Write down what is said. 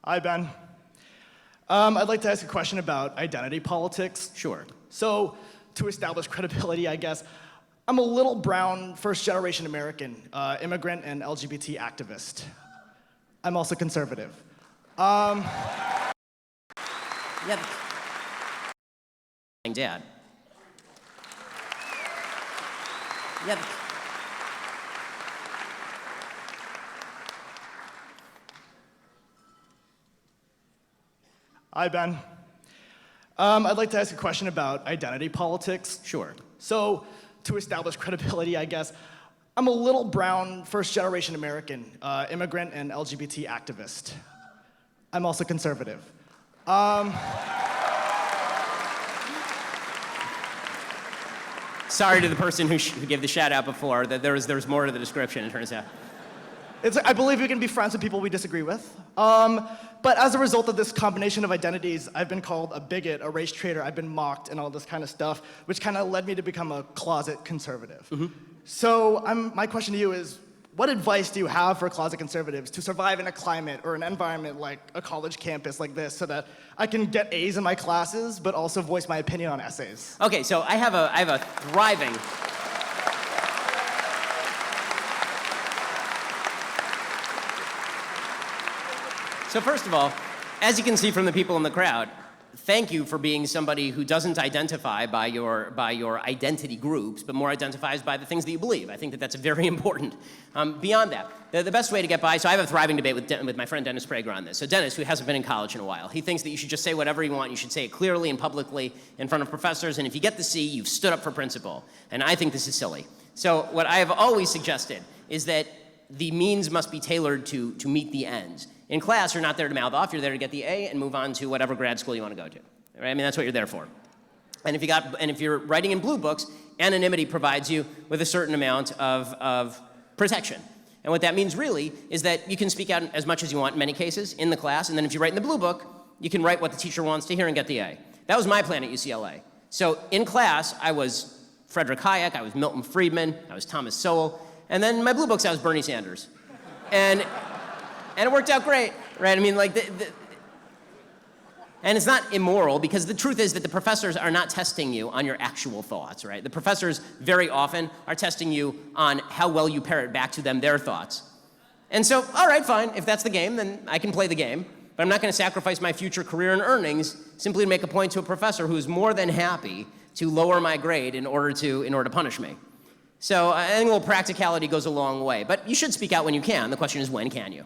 Hi, Ben. I'd like to ask a question about identity politics. Sure. So, to establish credibility, I guess, I'm a little brown, first-generation American, immigrant and LGBT activist. I'm also conservative. Yeah. Dad. Yeah. Hi, Ben. I'd like to ask a question about identity politics. Sure. So, to establish credibility, I guess, I'm a little brown, first-generation American, immigrant and LGBT activist. I'm also conservative. Sorry to the person who gave the shout out before, that there's more to the description, it turns out. I believe we can be friends with people we disagree with. But as a result of this combination of identities, I've been called a bigot, a race traitor, I've been mocked, and all this kind of stuff, which kind of led me to become a closet conservative. Mm-hmm. So my question to you is, what advice do you have for closet conservatives to survive in a climate or an environment like a college campus like this so that I can get A's in my classes, but also voice my opinion on essays? Okay, so I have a thriving... So first of all, as you can see from the people in the crowd, thank you for being somebody who doesn't identify by your identity groups, but more identifies by the things that you believe. I think that that's very important. Beyond that, the best way to get by, so I have a thriving debate with my friend Dennis Prager on this. So Dennis, who hasn't been in college in a while, he thinks that you should just say whatever you want. You should say it clearly and publicly in front of professors, and if you get the C, you've stood up for principle. And I think this is silly. So what I have always suggested is that the means must be tailored to meet the ends. In class, you're not there to mouth off, you're there to get the A and move on to whatever grad school you want to go to. Right? I mean, that's what you're there for. And if you're writing in blue books, anonymity provides you with a certain amount of protection. And what that means really is that you can speak out as much as you want in many cases in the class, and then if you write in the blue book, you can write what the teacher wants to hear and get the A. That was my plan at UCLA. So in class, I was Frederick Hayek, I was Milton Friedman, I was Thomas Sowell, and then in my blue books, I was Bernie Sanders. And it worked out great, right? I mean, like, and it's not immoral, because the truth is that the professors are not testing you on your actual thoughts, right? The professors very often are testing you on how well you parrot back to them their thoughts. And so, all right, fine, if that's the game, then I can play the game, but I'm not gonna sacrifice my future career and earnings simply to make a point to a professor who's more than happy to lower my grade in order to punish me. So I think a little practicality goes a long way, but you should speak out when you can. The question is, when can you?